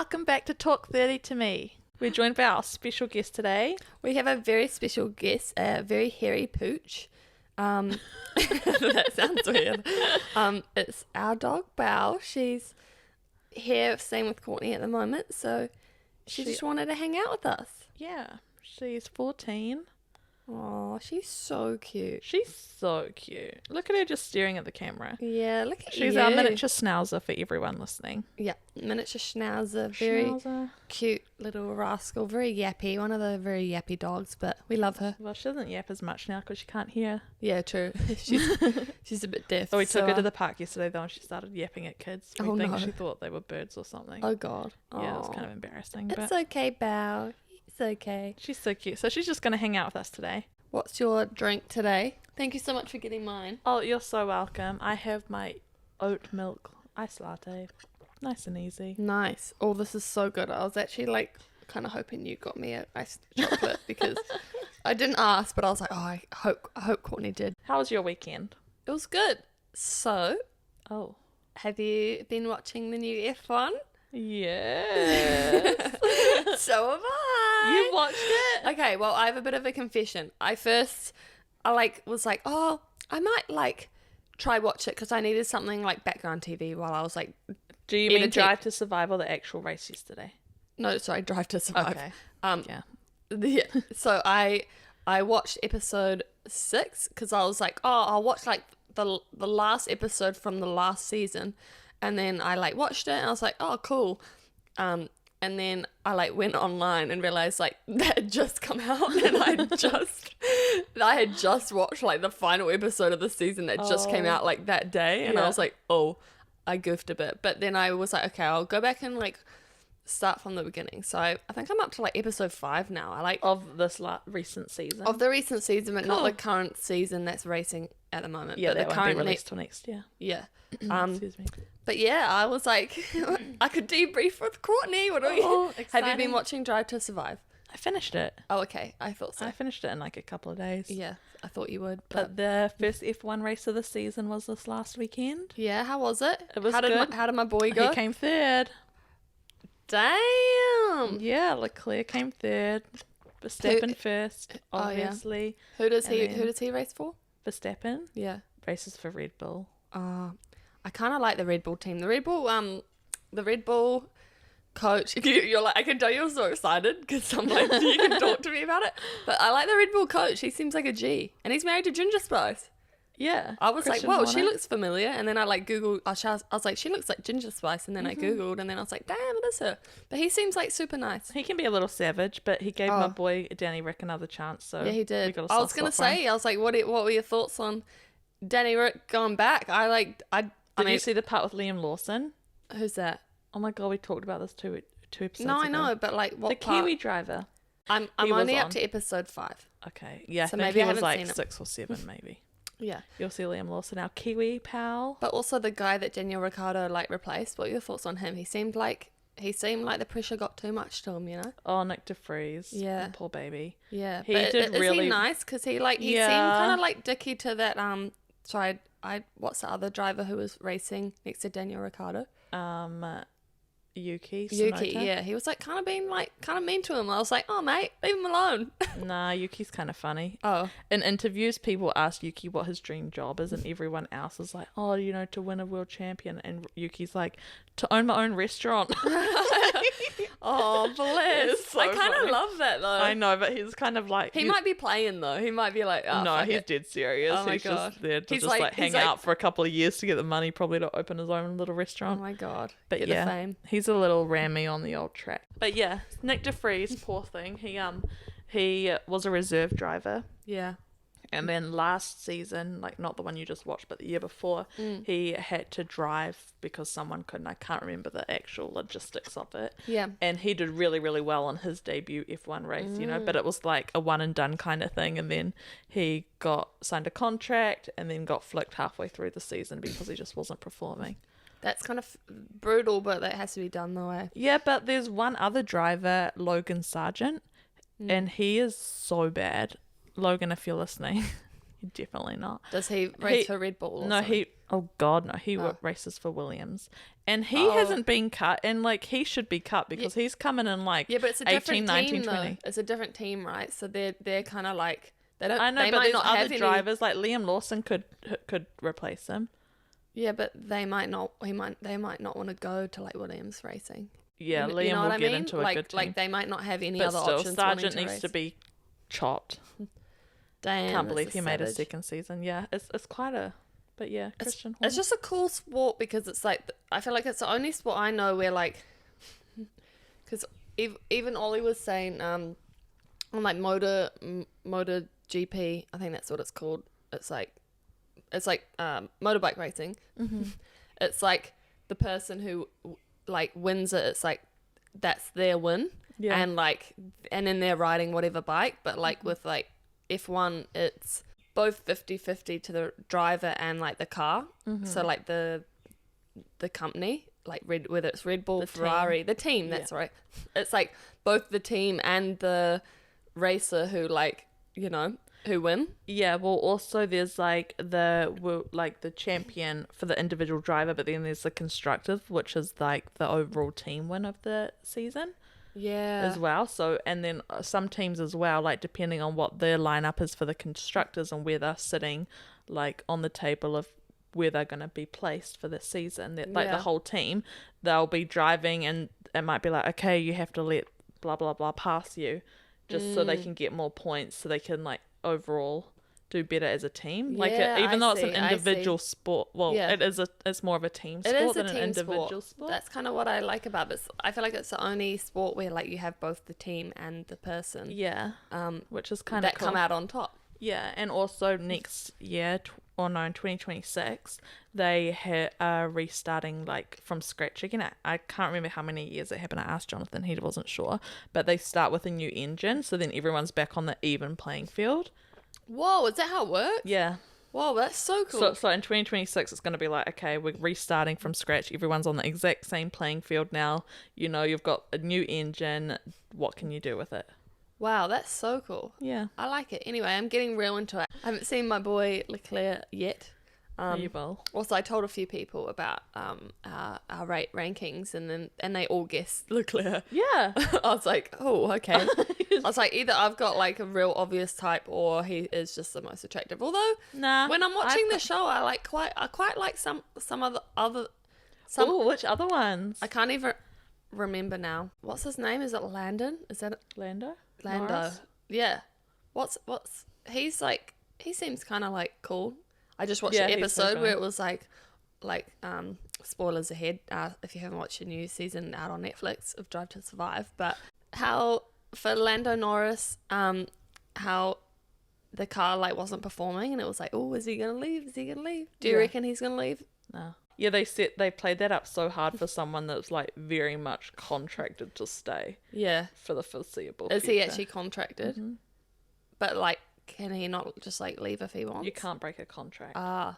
welcome back to Talk 30 to Me. We're joined by our special guest today. We have a very special guest, a very hairy pooch. That sounds weird. It's our dog, Bao. She's here staying with Courtney at the moment, so she just wanted to hang out with us. Yeah, she's 14. Oh, she's so cute. She's so cute. Look at her just staring at the camera. Yeah, look at She's you. our miniature schnauzer for everyone listening. Yeah, miniature schnauzer. Very Schnauzer. cute little rascal. Very yappy. One of the very yappy dogs, but we love her. Well, she doesn't yap as much now because she can't hear. Yeah, true. She's a bit deaf. So we took her to the park yesterday though and she started yapping at kids. We think no. she thought they were birds or something. Oh, God. Yeah, it was kind of embarrassing. It's But okay, Bao. It's okay. she's so cute. So she's just going to hang out with us today. What's your drink today? Thank you so much for getting mine. Oh, you're so welcome. I have my oat milk iced latte. Nice and easy. Nice. Oh, this is so good. I was actually like kind of hoping you got me a iced chocolate because I didn't ask, but I was like, oh, I hope Courtney did. How was your weekend? It was good. So, Oh. have you been watching the new F1? Yes. So have I. You watched it? Okay, well, I have a bit of a confession. I was like, oh, I might try watch it because I needed something like background TV while I was like, Do you mean editing. Drive to Survive or the actual race yesterday? no, sorry, Drive to Survive. Okay. Yeah. Yeah. So I watched episode 6 because I was like, oh, I'll watch like the last episode from the last season, and then I like watched it and I was like, oh, cool. And then I like went online and realized like that had just come out, and I had just watched like the final episode of the season that just came out like that day, and I was like, oh, I goofed a bit. But then I was like, okay, I'll go back and like start from the beginning. So I think I'm up to like episode 5 now. I like Of this recent season. of the recent season, but not Cool. the current season that's racing at the moment. Yeah, but that the won't be current released till next year. yeah. Excuse me. But yeah, I was like, I could debrief with Courtney. What are you? Oh, Have you exciting. been watching Drive to Survive? I finished it. Oh, okay. I thought so. I finished it in like a couple of days. Yeah, I thought you would. But But the first F1 race of the season was this last weekend. yeah, how was it? It was how did good. how did my boy go? He came third. Damn. Yeah, Leclerc came third. Verstappen first, Oh, yeah. obviously. Who does he And then- Who does he race for? Verstappen Yeah. races for Red Bull. I kind of like the Red Bull team. The Red Bull coach. You're like, I can tell you're so excited because I'm like, you can talk to me about it. But I like the Red Bull coach. He seems like a G, and he's married to Ginger Spice. Yeah. I was Christian like, whoa, she Horner. looks familiar. And then I like Googled, I was like, she looks like Ginger Spice. And then I Googled, and then I was like, damn, it is her. But he seems like super nice. He can be a little savage, but he gave my boy Danny Rick another chance. So Yeah, he we did. got a I was soft going to spot for him. say, I was like, what were your thoughts on Danny Rick going back? I Did mean, you see the part with Liam Lawson? who's that? Oh my god, we talked about this two episodes No, I ago. know, but like what The part? Kiwi driver. I'm he was only up on. to episode 5. Okay, yeah, So I think maybe he I was haven't like seen it. 6 or 7 maybe. Yeah. You'll see Liam Lawson, our Kiwi pal. But also the guy that Daniel Ricciardo like replaced. What are your thoughts on him? He seemed like the pressure got too much to him, you know? Oh, Nick DeFries. Yeah. Poor baby. Yeah. He but did is really- he nice? Because he seemed Yeah. kind of like dicky to that sorry, what's the other driver who was racing next to Daniel Ricciardo? Yuki. Yuki, Tsunoda. yeah. He was like kind of being like kind of mean to him. I was like, oh mate, leave him alone. Nah, Yuki's kind of funny. Oh. In interviews, people ask Yuki what his dream job is, and everyone else is like, oh, to win a world champion. And Yuki's like, to own my own restaurant. Oh, bless. It's so I kind of funny. love that though. I know, but he's kind of like... He might be playing though. He might be like, oh, no, fuck he's it. dead serious. Oh my he's God. just there to He's just like- like hang he's like- out for a couple of years to get the money, probably to open his own little Oh restaurant. my God. But Get yeah, the fame. he's a little rammy on the old track. But yeah, Nick DeFries, poor thing. He was a reserve driver, Yeah. and then last season, like not the one you just watched, but the year before, he had to drive because someone couldn't. I can't remember the actual logistics of it. Yeah. And he did really, really well on his debut F1 race, but it was like a one and done kind of thing. And then he signed a contract and then got flicked halfway through the season because he just wasn't performing. That's kind of brutal, but that has to be done the way. Yeah, but there's one other driver, Logan Sargent, and he is so bad. Logan, if you're listening, Definitely not. Does he race for Red Bull? Or something? Oh God, no. He races for Williams, and he hasn't been cut. And like he should be cut because he's coming in like but it's a 18, different 19, team 20. though. It's a different team, right? So they're kind of like they don't. I know, they but might there's not other have drivers like Liam Lawson could replace him. Yeah, but they might not. They might not want to go to like Williams racing. Yeah, Liam you know will what I get mean? into a good team. Like they might not have any But other still, options. Sargent to needs race. to be chopped. Damn, Can't believe he made a savage. second season. Yeah, it's quite a, but yeah, Christian Horner. It's just a cool sport because it's like I feel like it's the only sport I know where like, because even Ollie was saying on like Motor GP, I think that's what it's called. It's like motorbike racing. Mm-hmm. It's like the person who like wins it. It's like that's their win. Yeah. And then they're riding whatever bike, but like with like F1, it's both 50-50 to the driver and like the car. Mm-hmm. So like the company, like whether it's Red Bull, The Ferrari, the team, that's right. It's like both the team and the racer who like, you know, who win. Yeah, well, also there's like the champion for the individual driver, but then there's the constructors, which is like the overall team win of the season. Yeah. As well. So, and then some teams as well, like depending on what their lineup is for the constructors and where they're sitting, like on the table of where they're going to be placed for the season, that like the whole team, they'll be driving and it might be like, okay, you have to let blah blah blah pass you, just so they can get more points, so they can like overall do better as a team. Like even though it's an individual sport, well, it's more of a team sport than an individual sport. That's kind of what I like about this. I feel like it's the only sport where like you have both the team and the person. Yeah. Which is kind of that cool. come out on top. Yeah, and also next year, in 2026, they are restarting like from scratch again. I can't remember how many years it happened. I asked Jonathan, he wasn't sure, but they start with a new engine, so then everyone's back on the even playing field. Whoa, is that how it works? Yeah. Whoa, that's so cool. So in 2026, it's going to be like, okay, we're restarting from scratch. Everyone's on the exact same playing field now. You know, you've got a new engine. What can you do with it? Wow, that's so cool. Yeah. I like it. Anyway, I'm getting real into it. I haven't seen my boy Leclerc yet. You will. Also, I told a few people about our rate rankings, and they all guessed Leclerc. Yeah. I was like, oh, okay. I was like, either I've got like a real obvious type, or he is just the most attractive. Although, when I'm watching the show, I quite like some of the other. Oh, which other ones? I can't even remember now. What's his name? Is it Landon? Is that Lando? Norris? Yeah. What's he's like? He seems kind of like cool. I just watched the episode where it was like spoilers ahead if you haven't watched the new season out on Netflix of Drive to Survive, but how for Lando Norris how the car like wasn't performing and it was like, oh, is he gonna leave, do you reckon he's gonna leave? No. Yeah, they played that up so hard for someone that's like very much contracted to stay for the foreseeable is future. he actually contracted? Mm-hmm. But like, can he not just like leave if he wants? You can't break a contract. How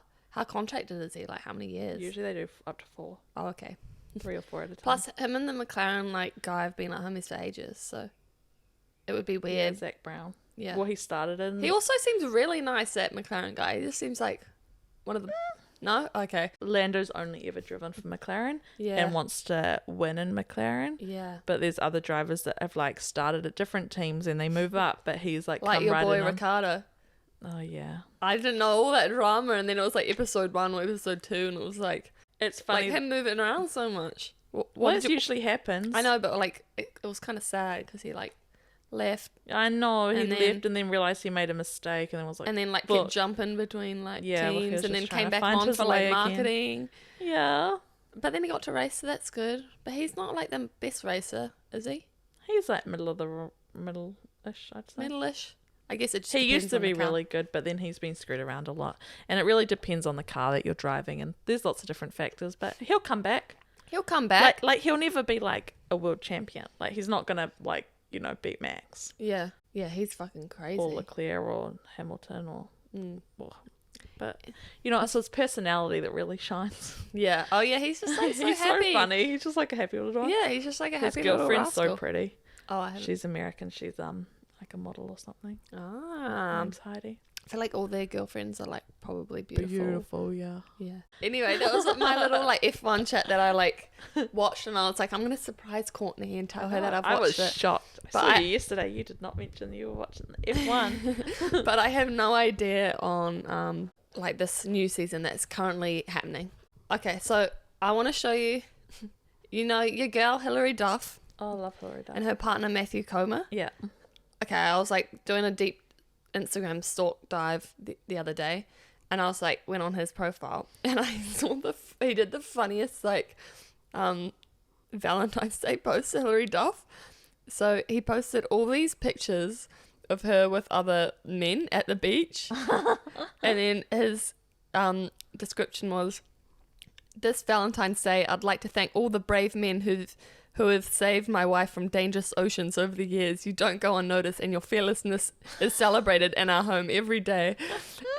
contracted is he? Like how many years? Usually they do up to 4. Oh, okay. 3 or 4 at a time. Plus, him and the McLaren like guy have been like homies for ages, so it would be weird. Yeah, Zach Brown. Yeah. Well, he started in. He also seems really nice, that McLaren guy. He just seems like one of the. No? Okay. Lando's only ever driven for McLaren and wants to win in McLaren. Yeah. But there's other drivers that have like started at different teams and they move up, but he's like come your right boy in on... Ricciardo. Oh yeah. I didn't know all that drama, and then it was like episode 1 or episode 2, and it was like it's funny like him moving around so much. What usually happens? I know, but like it was kind of sad because he like left. I know he left and then realized he made a mistake and then was like, and then like kept jumping between like teams, and then came back on for like marketing. Yeah, but then he got to race, so that's good. But he's not like the best racer, is he? He's like middle-ish, I'd say. Middle-ish. I guess it just he used to be really good, but then he's been screwed around a lot, and it really depends on the car that you're driving, and there's lots of different factors. But he'll come back. He'll come back. Like he'll never be like a world champion. Like he's not gonna like beat Max. Yeah, he's fucking crazy. Or Leclerc or Hamilton or. But it's his personality that really shines. Yeah. Oh yeah, he's just like so he's happy. So funny. He's just like a happy little guy. Yeah, he's just like a happy little rascal. His girlfriend's so pretty. Oh, I haven't. She's American. She's like a model or something. Ah. Name's Heidi. I feel like all their girlfriends are like probably beautiful. Yeah. Yeah. Anyway, that was my little like F1 chat that I like watched, and I was like, I'm gonna surprise Courtney and tell her that I've watched it. I was shocked. I saw you yesterday. You did not mention you were watching the F1. But I have no idea on like this new season that's currently happening. Okay, so I want to show you, you know, your girl Hilary Duff. Oh, I love Hilary Duff. And her partner Matthew Comer. Yeah. Okay, I was like doing a deep Instagram stalk dive the other day, and I was like went on his profile, and I saw he did the funniest like Valentine's Day post to Hilary Duff. So he posted all these pictures of her with other men at the beach, and then his description was, "This Valentine's Day, I'd like to thank all the brave men who have saved my wife from dangerous oceans over the years. You don't go unnoticed, and your fearlessness is celebrated in our home every day."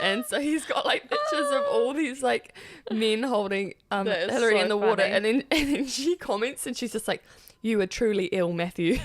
And so he's got like pictures of all these like men holding Hillary in the water, and then she comments, and she's just like, "You were truly ill, Matthew."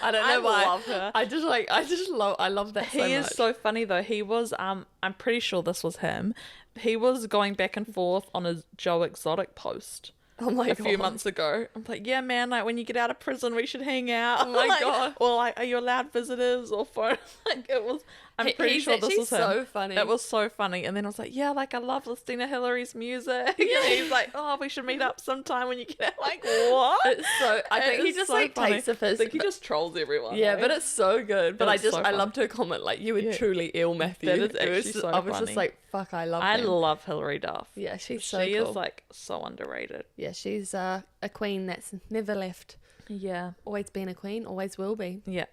I don't know why. I love her. I love that so much. He is so funny though. He was I'm pretty sure this was him. He was going back and forth on his Joe Exotic post. Oh my God. A few months ago. I'm like, yeah, man, like when you get out of prison, we should hang out. Oh my God. Or like, are you allowed visitors or phone? Like it was, I'm pretty sure this was him. So funny. It was so funny. And then I was like, yeah, like I love listening to Hillary's music. And he's like, oh, we should meet up sometime when you get out. Like, what? It's so, I think he just so like funny. takes a piss. I think he just trolls everyone. Yeah, eh? but it's so good. But I loved her comment, like, "You were truly ill, Matthew." That is actually so I was funny. just like, fuck, I love I him. love Hilary Duff. Yeah, she's so She cool. is like so underrated. Yeah, she's a queen that's never left. Yeah. Always been a queen, always will be. Yeah.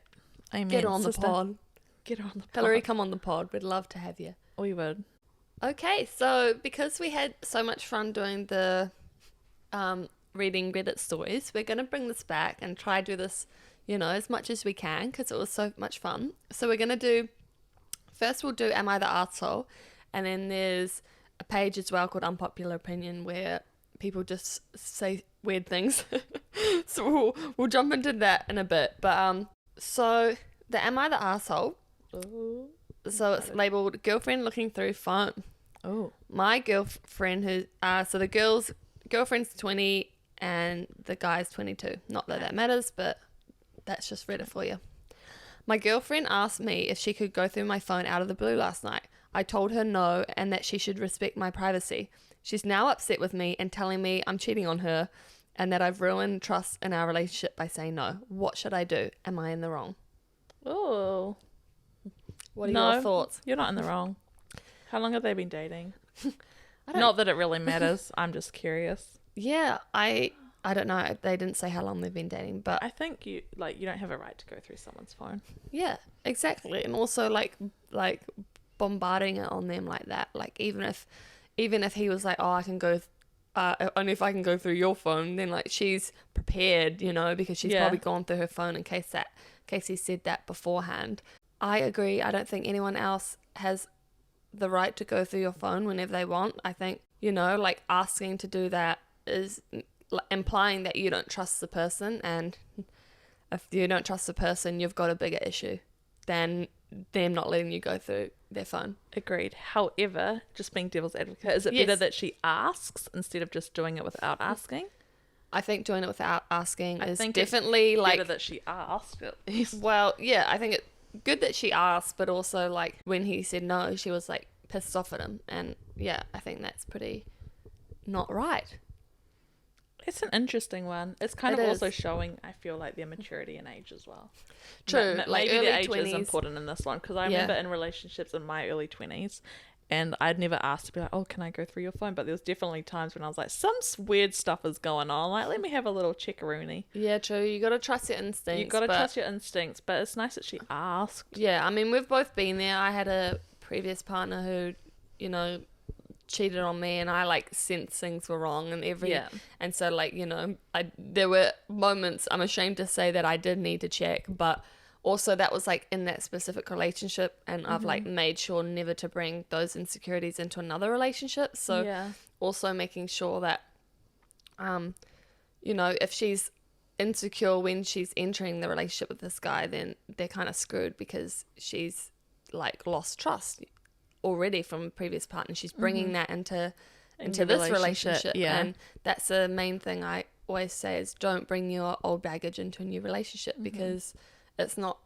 Amen. Get on sister. the pod. Get on the pod. Hillary, come on the pod. We'd love to have you. We would. Okay, so because we had so much fun doing the reading Reddit stories, we're going to bring this back and try do this, you know, as much as we can because it was so much fun. So we're going to do, first we'll do Am I the Arsehole? And then there's a page as well called Unpopular Opinion where people just say weird things. So we'll jump into that in a bit. But so the Am I the Arsehole? Ooh. So it's labeled girlfriend looking through phone. Oh. My girlfriend so the girlfriend's 20 and the guy's 22. Not that matters, but that's just Reddit for you. My girlfriend asked me if she could go through my phone out of the blue last night. I told her no and that she should respect my privacy. She's now upset with me and telling me I'm cheating on her and that I've ruined trust in our relationship by saying no. What should I do? Am I in the wrong? Oh. What are your thoughts? You're not in the wrong. How long have they been dating? I don't Not that it really matters. I'm just curious. Yeah, I don't know. They didn't say how long they've been dating, but I think you don't have a right to go through someone's phone. yeah, exactly. And also like bombarding it on them like that. Like even if he was like, oh, I can go, only if I can go through your phone, then like she's prepared, you know, because she's probably gone through her phone in case he said that beforehand. I agree. I don't think anyone else has the right to go through your phone whenever they want. I think, you know, like asking to do that is implying that you don't trust the person, and if you don't trust the person, you've got a bigger issue than them not letting you go through their phone. Agreed. However, just being devil's advocate, is it better that she asks instead of just doing it without asking? I think doing it without asking is think definitely it's like better that she asked at least. Well, yeah, I think it's good that she asked, but also like when he said no, she was like pissed off at him, and yeah, I think that's pretty not right. It's an interesting one. It's kind It of is. also showing, I feel like, their maturity and age as well. True, like maybe early the age 20s. is important in this one because I remember in relationships in my early 20s, and I'd never asked to be like, oh, can I go through your phone? But there was definitely times when I was like, some weird stuff is going on. Like, let me have a little checkaroony. Yeah, true. You got to trust your instincts. You got to trust your instincts, but it's nice that she asked. Yeah, I mean, we've both been there. I had a previous partner who, you know, cheated on me, and I like sensed things were wrong, and and so like, you know, there were moments I'm ashamed to say that I did need to check, but also that was like in that specific relationship, and I've like made sure never to bring those insecurities into another relationship. So also making sure that you know, if she's insecure when she's entering the relationship with this guy, then they're kind of screwed because she's like lost trust already from a previous partner. She's bringing that into Into this relationship. yeah. And that's the main thing I always say is don't bring your old baggage into a new relationship, because it's not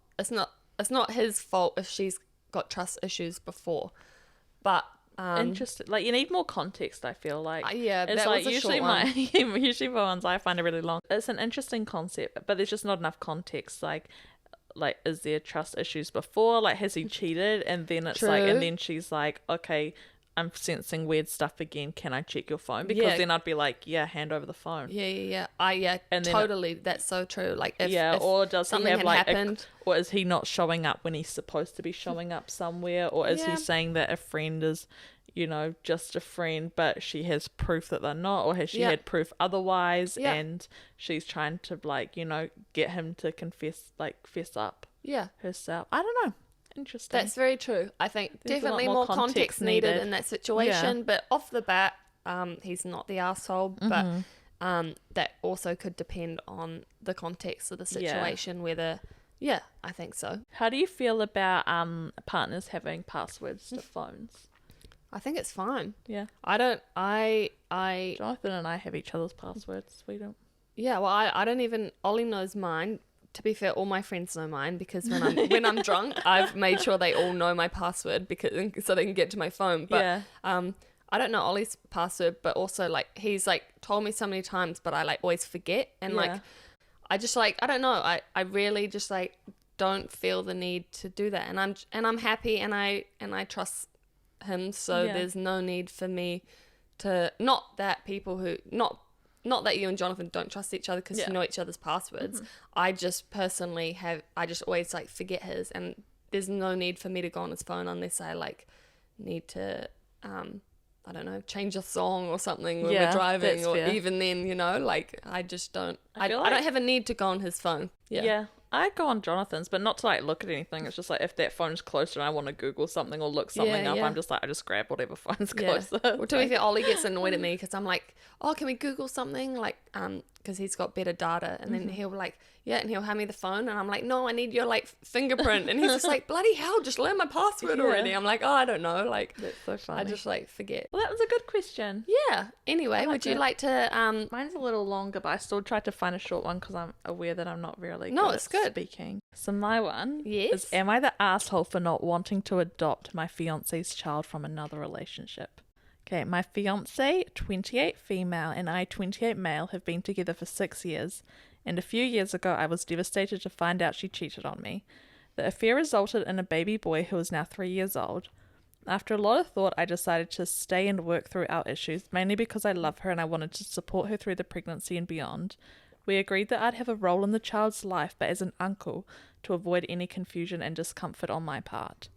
his fault if she's got trust issues before. But interesting. Like, you need more context, I feel like. yeah, It's that like was a usually short one. usually my ones I find are really long. It's an interesting concept, but there's just not enough context. Like is there trust issues before? Like, has he cheated? And then it's like, True. and then she's like, okay, I'm sensing weird stuff again. Can I check your phone? Because Yeah. then I'd be like, yeah, hand over the phone. Yeah. And then Totally. That's so true. Like, if or does he something have had like happened, or is he not showing up when he's supposed to be showing up somewhere? Or is Yeah. he saying that a friend is, just a friend, but she has proof that they're not? Or has she Yeah. had proof otherwise? Yeah. And she's trying to, like, get him to fess up yeah, herself. I don't know. Interesting. that's very true. I think There's a lot definitely more more context context needed needed. in that situation. But off the bat, he's not the asshole. But that also could depend on the context of the situation. Whether, I think so. How do you feel about partners having passwords to phones? I think it's fine. Yeah. I don't. I Jonathan and I have each other's passwords. We don't. Yeah, well, I don't even. Ollie knows mine. To be fair, all my friends know mine, because when I'm drunk, I've made sure they all know my password so they can get to my phone. But Yeah. I don't know Ollie's password, but also like he's like told me so many times, but I like always forget, and like I just like I don't know. I really just like don't feel the need to do that, and I'm happy, and I trust him, so there's no need for me to not that people who not that you and Jonathan don't trust each other because you know each other's passwords. I just personally I just always like forget his, and there's no need for me to go on his phone unless I like need to, I don't know, change a song or something when we're driving, that's or fair. even then, like I just don't, I feel don't like- have a need to go on his phone. Yeah. I go on Jonathan's, but not to like look at anything. It's just like if that phone's closer and I want to Google something or look something up, I'm just like, I just grab whatever phone's closer. Well, to be fair, Ollie gets annoyed at me because I'm like, oh, can we Google something? Like, because he's got better data, and then he'll be like, and he'll hand me the phone, and I'm like, no, I need your like fingerprint, and he's just like, bloody hell, just learn my password already. I'm like, oh, I don't know, like, That's so funny. I just like forget. Well, that was a good question. Yeah. Anyway, would you it. like to Mine's a little longer, but I still tried to find a short one because I'm aware that I'm not really No, good it's at good. speaking. So my one Yes. is, am I the asshole for not wanting to adopt my fiance's child from another relationship? Okay, my fiance, 28 female, and I, 28 male, have been together for 6 years, and a few years ago I was devastated to find out she cheated on me. The affair resulted in a baby boy who is now 3 years old. After a lot of thought, I decided to stay and work through our issues, mainly because I love her and I wanted to support her through the pregnancy and beyond. We agreed that I'd have a role in the child's life, but as an uncle, to avoid any confusion and discomfort on my part.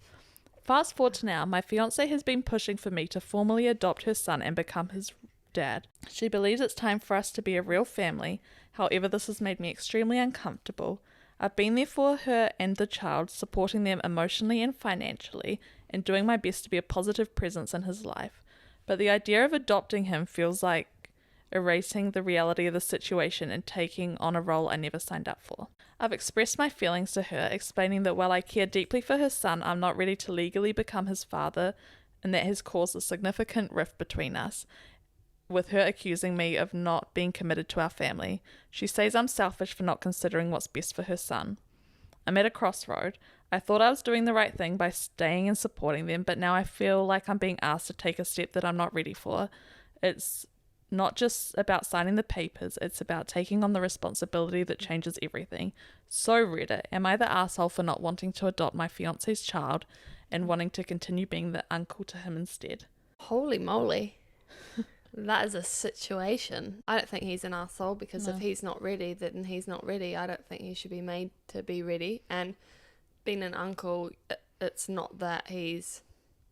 Fast forward to now, my fiance has been pushing for me to formally adopt her son and become his dad. She believes it's time for us to be a real family. However, this has made me extremely uncomfortable. I've been there for her and the child, supporting them emotionally and financially, and doing my best to be a positive presence in his life. But the idea of adopting him feels like erasing the reality of the situation and taking on a role I never signed up for. I've expressed my feelings to her, explaining that while I care deeply for her son, I'm not ready to legally become his father, and that has caused a significant rift between us, with her accusing me of not being committed to our family. She says I'm selfish for not considering what's best for her son. I'm at a crossroad. I thought I was doing the right thing by staying and supporting them, but now I feel like I'm being asked to take a step that I'm not ready for. It's not just about signing the papers, it's about taking on the responsibility that changes everything. So Reddit, am I the asshole for not wanting to adopt my fiance's child and wanting to continue being the uncle to him instead? Holy moly. That is a situation. I don't think he's an asshole, because if he's not ready, then he's not ready. I don't think he should be made to be ready. And being an uncle, it's not that he's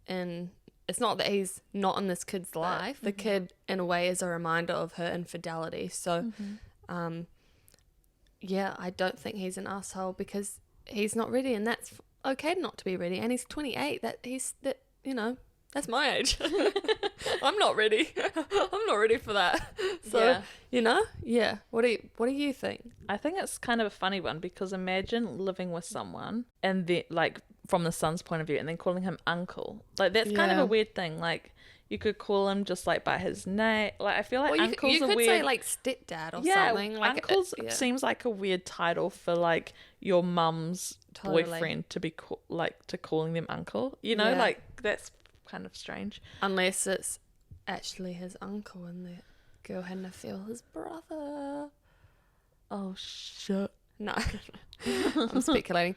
not in this kid's life. The kid, in a way, is a reminder of her infidelity. So, I don't think he's an asshole because he's not ready, and that's okay not to be ready. And he's 28. That's my age. I'm not ready. I'm not ready for that. So, What do you think? I think it's kind of a funny one, because imagine living with someone and then, like, from the son's point of view, and then calling him uncle. Like, that's kind of a weird thing. Like, you could call him just like by his name. Like, I feel like uncle's you a could weird... say like stepdad or something. Like uncles seems like a weird title for like your mum's boyfriend to be to calling them uncle. You know, like that's kind of strange. Unless it's actually his uncle and the girl hadn't feel his brother. Oh shit. No, I'm speculating.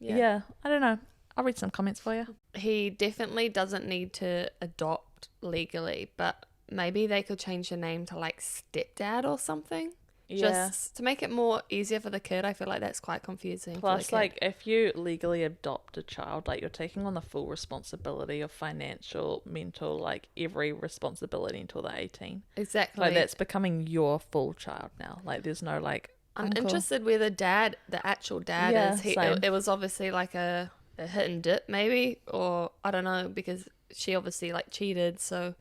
Yeah, I don't know. I'll read some comments for you. He definitely doesn't need to adopt legally, but maybe they could change the name to like stepdad or something. Yeah. Just to make it more easier for the kid. I feel like that's quite confusing. Plus, like, if you legally adopt a child, like, you're taking on the full responsibility of financial, mental, like, every responsibility until they're 18. Exactly. Like, that's becoming your full child now. Like, there's no, like, I'm uncle. interested where the actual dad is. It was obviously like a hit and dip, maybe, or I don't know, because she obviously like cheated, so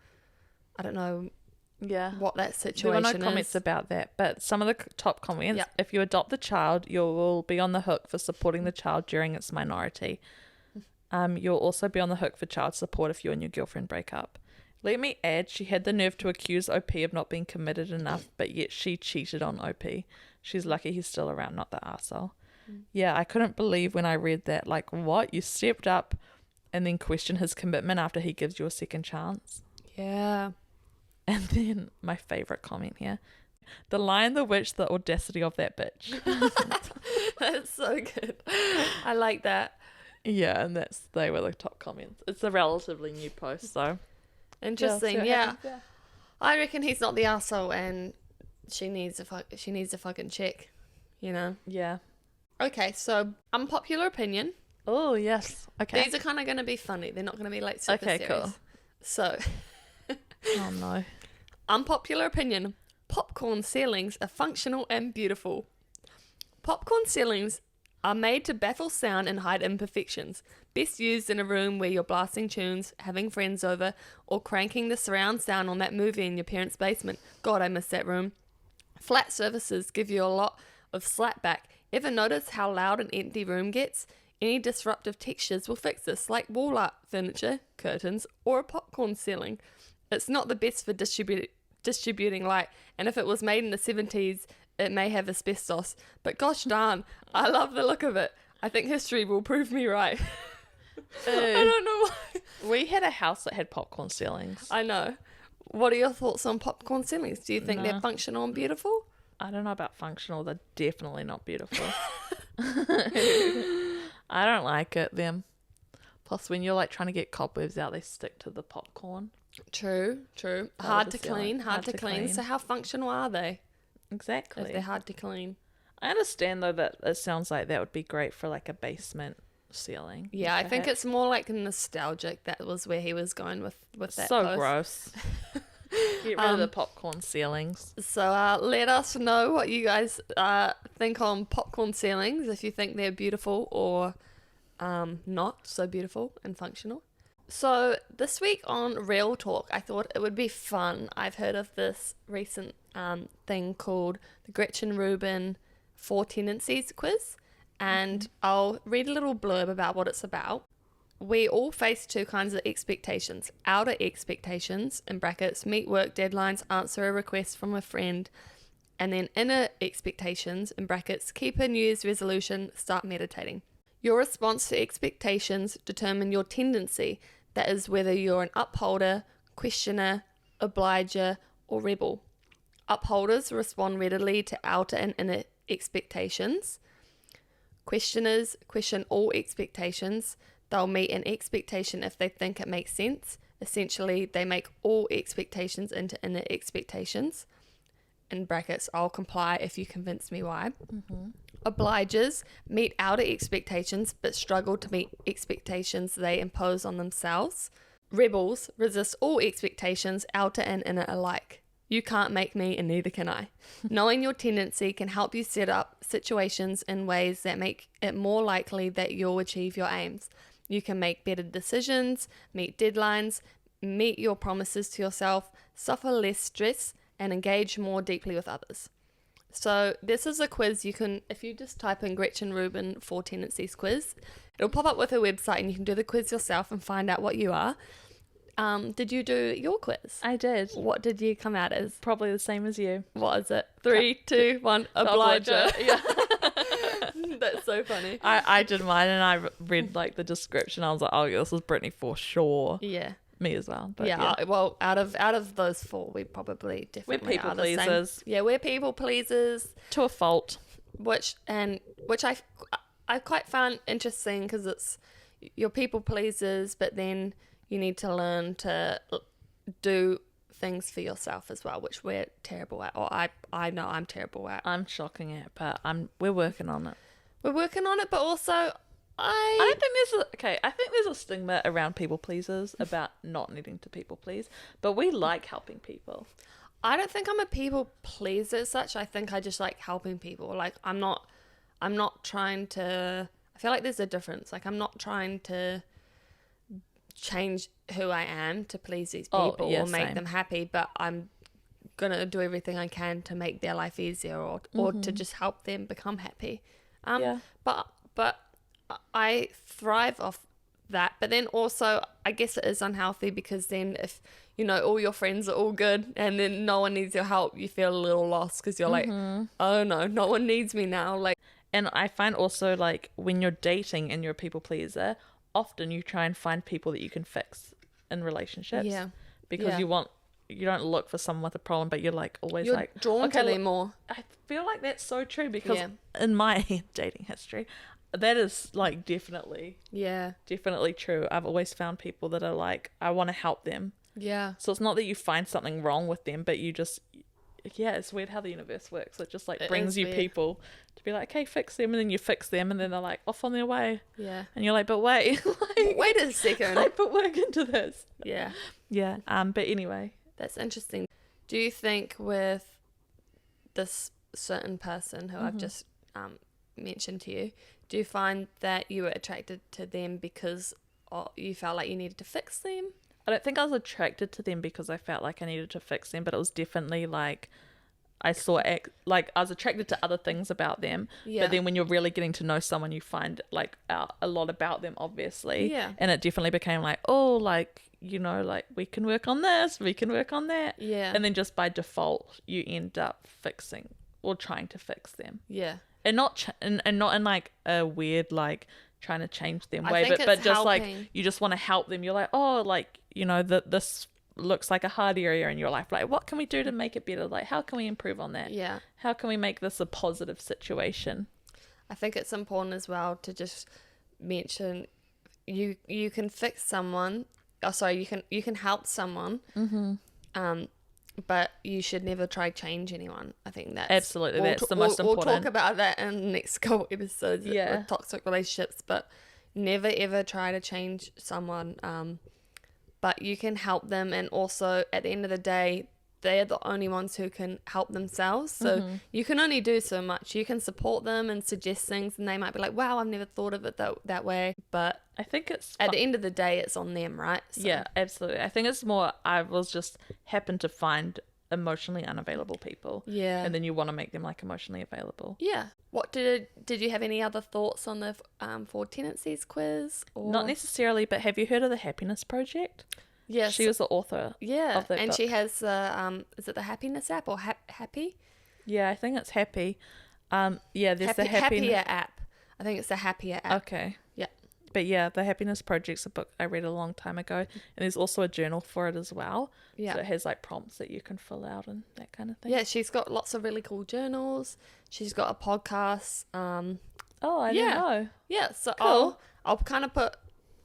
I don't know what that situation is. There were no comments about that, but some of the top comments, if you adopt the child, you will be on the hook for supporting the child during its minority. You'll also be on the hook for child support if you and your girlfriend break up. Let me add, she had the nerve to accuse OP of not being committed enough, but yet she cheated on OP. She's lucky he's still around, not the arsehole. Yeah, I couldn't believe when I read that. Like, what? You stepped up and then question his commitment after he gives you a second chance? Yeah. And then my favourite comment here. The Lion, the Witch, the audacity of that bitch. That's so good. I like that. Yeah, and they were the top comments. It's a relatively new post, so... Interesting, yeah. I reckon he's not the arsehole and she needs a fucking check, you know? Yeah. Okay, so unpopular opinion. Oh, yes. Okay. These are kind of going to be funny. They're not going to be like super serious. Cool. So... Oh, no. Unpopular opinion. Popcorn ceilings are functional and beautiful. Popcorn ceilings are made to baffle sound and hide imperfections. Best used in a room where you're blasting tunes, having friends over, or cranking the surround sound on that movie in your parents' basement. God, I miss that room. Flat surfaces give you a lot of slap back. Ever notice how loud an empty room gets? Any disruptive textures will fix this, like wall art, furniture, curtains, or a popcorn ceiling. It's not the best for distributing light, and if it was made in the 70s, it may have asbestos. But gosh darn, I love the look of it. I think history will prove me right. I don't know why. We had a house that had popcorn ceilings. I know. What are your thoughts on popcorn ceilings? Do you think they're functional and beautiful? I don't know about functional. They're definitely not beautiful. I don't like them. Plus, when you're like trying to get cobwebs out, they stick to the popcorn. True. Hard to clean. So how functional are they? Exactly. If they're hard to clean. I understand though that it sounds like that would be great for like a basement ceiling. Yeah, I think it's more like nostalgic. That was where he was going with that. So post. Gross. Get rid of the popcorn ceilings. So let us know what you guys think on popcorn ceilings, if you think they're beautiful or not so beautiful and functional. So this week on Real Talk, I thought it would be fun. I've heard of this recent thing called the Gretchen Rubin 4 Tendencies quiz, and I'll read a little blurb about what it's about. We all face 2 kinds of expectations. Outer expectations, in brackets, meet work deadlines, answer a request from a friend, and then inner expectations, in brackets, keep a New Year's resolution, start meditating. Your response to expectations determine your tendency. That is whether you're an upholder, questioner, obliger, or rebel. Upholders respond readily to outer and inner expectations. Questioners question all expectations. They'll meet an expectation if they think it makes sense. Essentially, they make all expectations into inner expectations. In brackets, I'll comply if you convince me why. Mm-hmm. Obligers meet outer expectations but struggle to meet expectations they impose on themselves. Rebels resist all expectations, outer and inner alike. You can't make me and neither can I. Knowing your tendency can help you set up situations in ways that make it more likely that you'll achieve your aims. You can make better decisions, meet deadlines, meet your promises to yourself, suffer less stress, and engage more deeply with others. So this is a quiz you can, if you just type in Gretchen Rubin 4 Tendencies quiz, it'll pop up with her website and you can do the quiz yourself and find out what you are. Did you do your quiz? I did. What did you come out as? Probably the same as you. What is it? 3, 2, 1, obliger. Yeah. That's so funny. I did mine and I read like the description. I was like, oh, this is Brittany for sure. Yeah. Me as well. But Well, out of those 4, we probably definitely we're people are the same. pleasers. Yeah, we're people pleasers. To a fault. Which I quite found interesting because it's you're people pleasers, but then you need to learn to do things for yourself as well, which we're terrible at, or I know I'm terrible at. I'm shocking at, but we're working on it. We're working on it, but also I don't think I think there's a stigma around people pleasers about not needing to people please, but we like helping people. I don't think I'm a people pleaser as such. I think I just like helping people. Like I'm not trying to, I feel like there's a difference. Like I'm not trying to change who I am to please these people or make them happy, but I'm gonna do everything I can to make their life easier or to just help them become happy. But I thrive off that. But then also I guess it is unhealthy because then if all your friends are all good and then no one needs your help, you feel a little lost because you're like, oh no one needs me now. Like, and I find also like when you're dating and you're a people pleaser, often you try and find people that you can fix in relationships. Yeah. Because you don't look for someone with a problem, but you're like always you're like drawn to them more. I feel like that's so true because in my dating history, that is like definitely true. I've always found people that are like, I want to help them. Yeah. So it's not that you find something wrong with them, but you just, it's weird how the universe works. It just like brings you people to be like, okay, fix them, and then you fix them, and then they're like off on their way. Yeah. And you're like, but wait, wait a second. I put work into this. Yeah. Yeah. But anyway, that's interesting. Do you think with this certain person who I've just mentioned to you, do you find that you were attracted to them because you felt like you needed to fix them? I don't think I was attracted to them because I felt like I needed to fix them, but it was definitely like I was attracted to other things about them. Yeah. But then when you're really getting to know someone, you find like out a lot about them, obviously. Yeah. And it definitely became like, oh, like, like we can work on this, we can work on that. Yeah. And then just by default, you end up fixing or trying to fix them. Yeah. And not and not in like a weird like trying to change them way, but just like you just want to help them. You're like, oh, like this looks like a hard area in your life. Like, what can we do to make it better? Like, how can we improve on that? Yeah. How can we make this a positive situation? I think it's important as well to just mention you can fix someone. Oh, sorry, you can help someone. But you should never try change anyone. I think that's absolutely that's the most important. We'll talk about that in the next couple episodes with toxic relationships, but never ever try to change someone. But you can help them, and also at the end of the day, they're the only ones who can help themselves. So you can only do so much. You can support them and suggest things, and they might be like, wow, I've never thought of it that way. But I think it's at the end of the day, it's on them, right? So. Yeah, absolutely. I think it's more, I was just happened to find emotionally unavailable people. Yeah. And then you want to make them like emotionally available. Yeah. What did you have any other thoughts on the 4 Tendencies quiz? Or? Not necessarily, but have you heard of the Happiness Project? Yes. She was the author of that book. She has is it the Happiness app or Happy? Yeah, I think it's Happy. There's the Happier app. I think it's the Happier app. Okay. Yeah. But yeah, the Happiness Project's a book I read a long time ago, and there's also a journal for it as well. Yeah. So it has like prompts that you can fill out and that kind of thing. Yeah, she's got lots of really cool journals. She's got a podcast. I didn't know. Yeah, so cool. I'll kind of put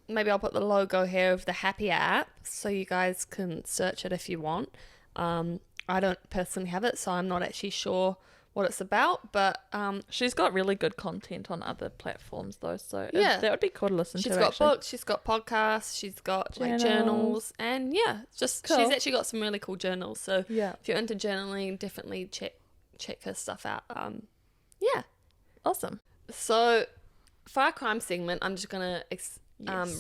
the logo here of the Happier app so you guys can search it if you want. I don't personally have it, so I'm not actually sure what it's about, but she's got really good content on other platforms though, so that would be cool to listen to. She's got books, she's got podcasts, she's got like journals, and just cool. She's actually got some really cool journals, so if you're into journaling, definitely check her stuff out. Awesome. So for our crime segment, I'm just gonna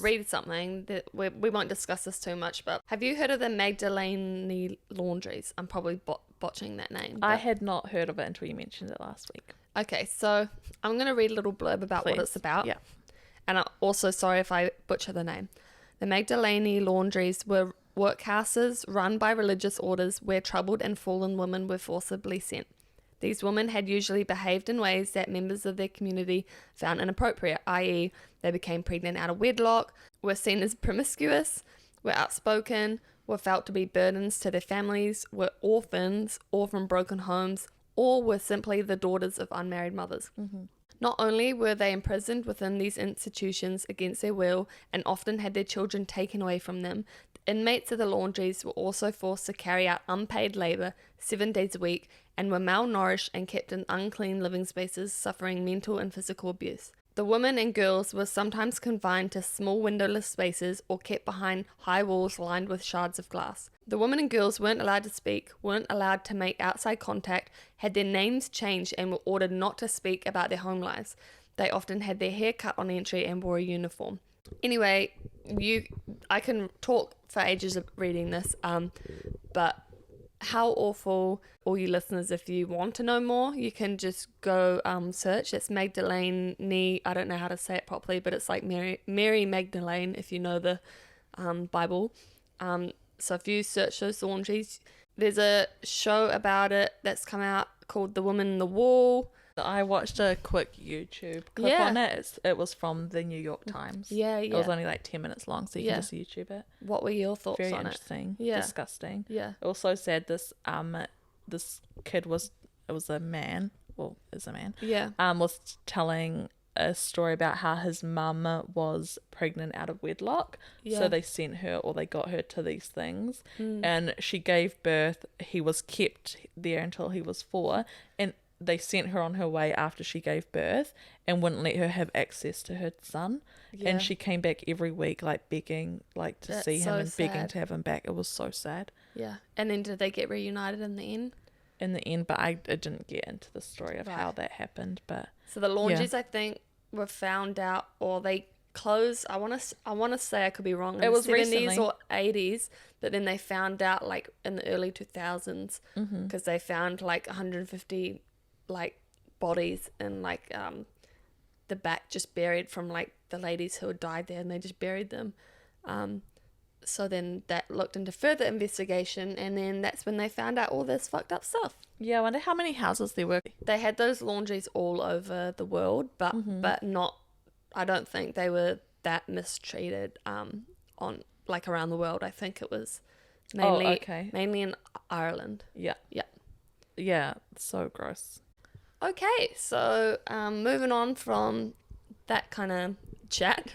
read something that we won't discuss this too much, but have you heard of the Magdalene laundries? I'm probably botching that name. I but- had not heard of it until you mentioned it last week. Okay, so I'm going to read a little blurb about what Please. it's about. Yeah. And I'm also sorry if I butcher the name. The Magdalene laundries were workhouses run by religious orders where troubled and fallen women were forcibly sent. These women had usually behaved in ways that members of their community found inappropriate, i.e., they became pregnant out of wedlock, were seen as promiscuous, were outspoken, were felt to be burdens to their families, were orphans or from broken homes, or were simply the daughters of unmarried mothers. Mm-hmm. Not only were they imprisoned within these institutions against their will and often had their children taken away from them, the inmates of the laundries were also forced to carry out unpaid labour 7 days a week and were malnourished and kept in unclean living spaces, suffering mental and physical abuse. The women and girls were sometimes confined to small windowless spaces or kept behind high walls lined with shards of glass. The women and girls weren't allowed to speak, weren't allowed to make outside contact, had their names changed and were ordered not to speak about their home lives. They often had their hair cut on entry and wore a uniform. Anyway, I can talk for ages of reading this, but how awful, all you listeners, if you want to know more, you can just go search. It's Magdalene, I don't know how to say it properly, but it's like Mary Magdalene, if you know the Bible. So if you search those laundries, there's a show about it that's come out called The Woman in the Wall. I watched a quick YouTube clip on it. It was from the New York Times. Yeah. It was only like 10 minutes long, so you can just YouTube it. What were your thoughts Very on it? interesting. Yeah. Disgusting. Yeah. It also said this kid was a man. Well, is a man. Yeah. Was telling a story about how his mum was pregnant out of wedlock. Yeah. So they sent her, or they got her to these things. And she gave birth. He was kept there until he was 4. And they sent her on her way after she gave birth and wouldn't let her have access to her son. Yeah. And she came back every week, like begging, like to That's see him so and begging sad. to have him back. It was so sad Yeah. And then did they get reunited in the end? in the end, but I didn't get into the story of how Right. that happened. But So the laundries, I think, were found out, or they closed. I want to say, I could be wrong. In It was the 70s recently. or 80s, but then they found out like in the early 2000s because they found like 150 like bodies in like the back, just buried from like the ladies who had died there, and they just buried them. So then that looked into further investigation, and then that's when they found out all this fucked up stuff. yeah, I wonder how many houses there were. They had those laundries all over the world, but not, I don't think they were that mistreated on like around the world. I think it was mainly mainly in Ireland. Yeah. Yeah. Yeah, so gross. Okay, so moving on from that kind of chat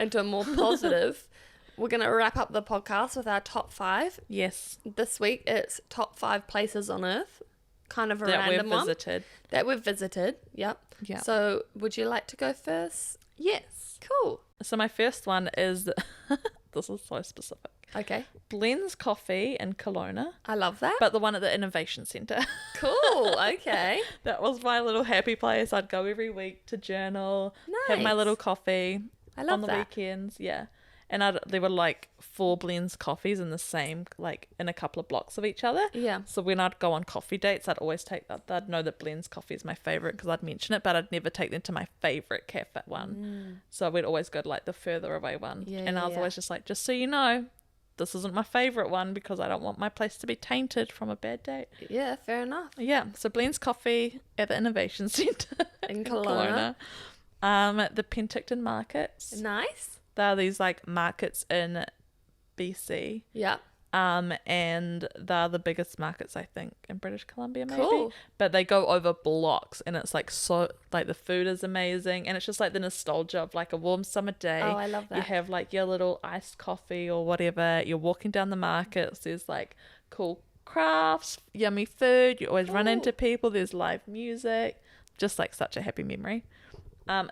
into a more positive, we're going to wrap up the podcast with our top 5. Yes. This week it's top 5 places on Earth, kind of a That random we've one. visited. That we've visited, yep. Yeah. So would you like to go first? Yes. Cool. So my first one is, this is so specific, Okay. Blends Coffee in Kelowna, I love that. but the one at the Innovation Centre. Cool. Okay. That was my little happy place. I'd go every week to journal, have my Nice. little coffee I love on the that. weekends. Yeah. And there were like 4 Blends coffees in the same, like in a couple of blocks of each other. Yeah. So when I'd go on coffee dates, I'd always take that. I'd know that Blends coffee is my favorite because I'd mention it, but I'd never take them to my favorite cafe one. So we'd always go to like the further away one. Yeah, and I was yeah. always just like, just so you know, this isn't my favorite one because I don't want my place to be tainted from a bad date. Yeah, fair enough. Yeah, so Blends Coffee at the Innovation Centre In Kelowna. The Penticton markets. Nice. There are these like markets in BC. Yeah. And they're the biggest markets, I think, in British Columbia, maybe. Cool. But they go over blocks, and it's like so, like the food is amazing, and it's just like the nostalgia of like a warm summer day. Oh, I love that. You have like your little iced coffee or whatever. You're walking down the markets. There's like cool crafts, yummy food. You always run Cool. into people. There's live music. Just like such a happy memory.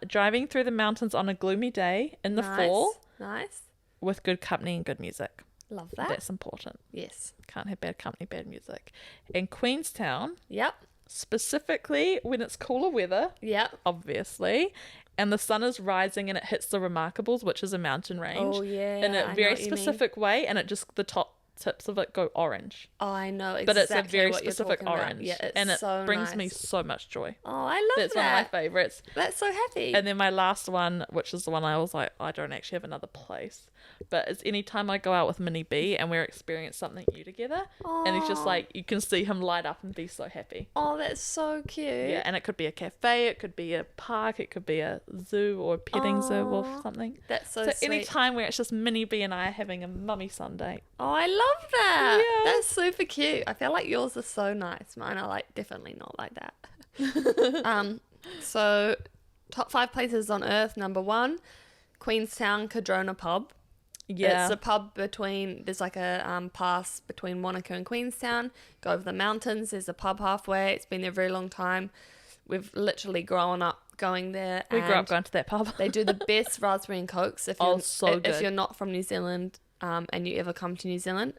Driving through the mountains on a gloomy day in the fall Nice. with good company and good music. Love that. That's important. Yes. Can't have bad company, bad music. In Queenstown, Yep. specifically when it's cooler weather, Yep. obviously, and the sun is rising and it hits the Remarkables, which is a mountain range, Oh, yeah. in I a know very what you mean. specific way, and it just, the top tips of it go orange. Oh, I know exactly But it's a very what you're specific talking about. orange. Yeah, it's and it so brings nice. me so much joy. Oh, I love That's that. one of my favourites. That's so happy. And then my last one, which is the one I was like, I don't actually have another place. But it's anytime I go out with Mini B and we're experiencing something new together. Aww. And he's just like, you can see him light up and be so happy. Oh, that's so cute. Yeah, and it could be a cafe, it could be a park, it could be a zoo or a petting zoo or something. That's so sweet. Any time where it's just Mini B and I having a mummy Sunday. Oh, I love that. Yeah. That's super cute. I feel like yours are so nice. Mine are like definitely not like that. So top 5 places on earth. Number 1, Queenstown Cardrona Pub. Yeah. It's a pub there's like a pass between Wanaka and Queenstown. Go over the mountains. There's a pub halfway. It's been there a very long time. We've literally grown up going there. We grew up going to that pub. They do the best raspberry and cokes. If you're not from New Zealand and you ever come to New Zealand,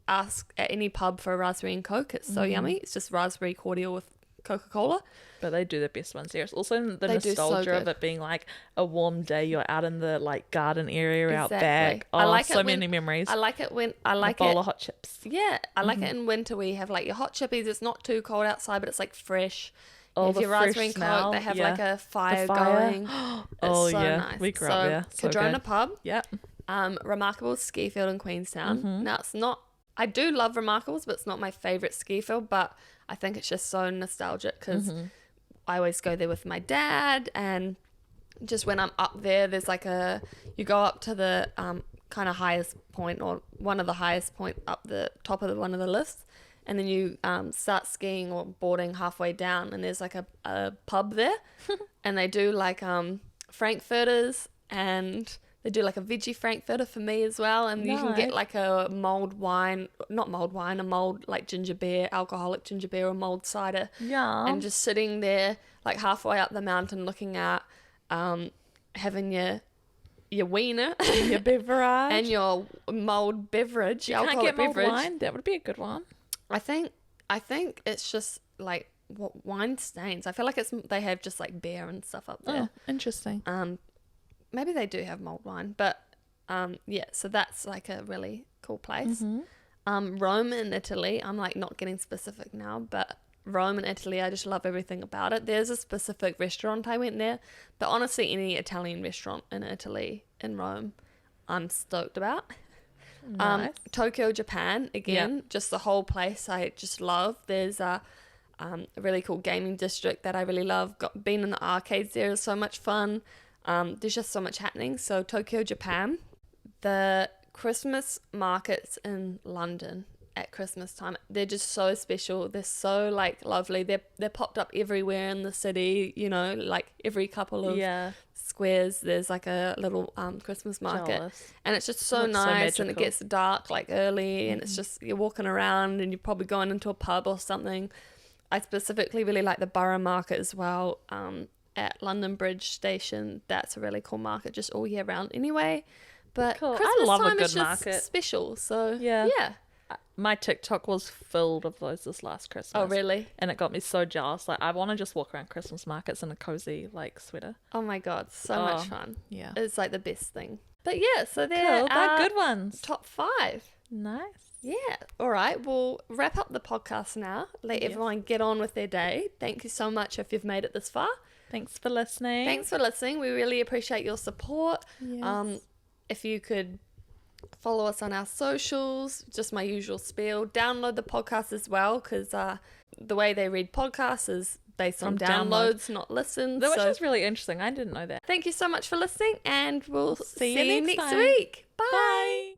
ask at any pub for a raspberry and coke. It's so yummy. It's just raspberry cordial with Coca-Cola. But they do the best ones there. It's also the They do so nostalgia of good. it being like a warm day. You're out in the like garden area out Exactly. back. Oh, I like so it when- many memories. I like it when I A like bowl it. of hot chips. Yeah, I like it in winter where you have like your hot chippies. It's not too cold outside, but it's like fresh. Oh, If the your fresh raspberry and smell. coke, they have Yeah. like a fire, The fire. going. It's Oh, so yeah. nice. We grew up there. So Cardrona good. Pub, Yep. Remarkable ski field in Queenstown. Mm-hmm. Now it's not. I do love Remarkables, but it's not my favorite ski field. But I think it's just so nostalgic because Mm-hmm. I always go there with my dad, and just when I'm up there, there's like you go up to the kind of highest point or one of the highest point up the top of one of the lifts, and then you start skiing or boarding halfway down, and there's like a pub there, and they do like frankfurters, and they do like a veggie frankfurter for me as well, and you can get Nice. like a mulled like ginger beer, alcoholic ginger beer or mulled cider, Yeah. and just sitting there like halfway up the mountain looking out, having your wiener Your beverage. and your mulled beverage, you can't alcoholic get mulled beverage. wine. That would be a good one. I think it's just like wine stains. I feel like they have just like beer and stuff up there. Oh, interesting. Maybe they do have mulled wine, but yeah. So that's like a really cool place. Rome in Italy. I'm like not getting specific now, but Rome in Italy, I just love everything about it. There's a specific restaurant I went there, but honestly, any Italian restaurant in Italy, in Rome, I'm stoked about. Nice. Tokyo, Japan, again, just the whole place I just love. There's a really cool gaming district that I really love. Being in the arcades there is so much fun. There's just so much happening. So Tokyo, Japan. The Christmas markets in London at Christmas time, they're just so special. They're so like lovely. They're popped up everywhere in the city, you know, like every couple of Yeah. squares there's like a little Christmas market. Jealous. And it's just so Looks so nice, and it magical. gets dark like early, and it's just you're walking around and you're probably going into a pub or something. I specifically really like the Borough Market as well, at London Bridge Station. That's a really cool market just all year round anyway. But Cool. I Christmas love a time good is just market. special. So Yeah. yeah. My TikTok was filled of those this last Christmas. Oh really? And it got me so jealous. Like, I want to just walk around Christmas markets in a cozy, like, sweater. Oh my god, so Oh, much fun. Yeah. It's like the best thing. But yeah, so they're Cool. They're good ones. top 5. Nice. Yeah. All right. We'll wrap up the podcast now. Let Yes. everyone get on with their day. Thank you so much if you've made it this far. Thanks for listening. Thanks for listening. We really appreciate your support. Yes. If you could follow us on our socials, just my usual spiel. Download the podcast as well, because the way they read podcasts is based on From download. downloads, not listens. Which So is really interesting. I didn't know that. thank you so much for listening, and we'll see you you next next time. week. Bye. Bye.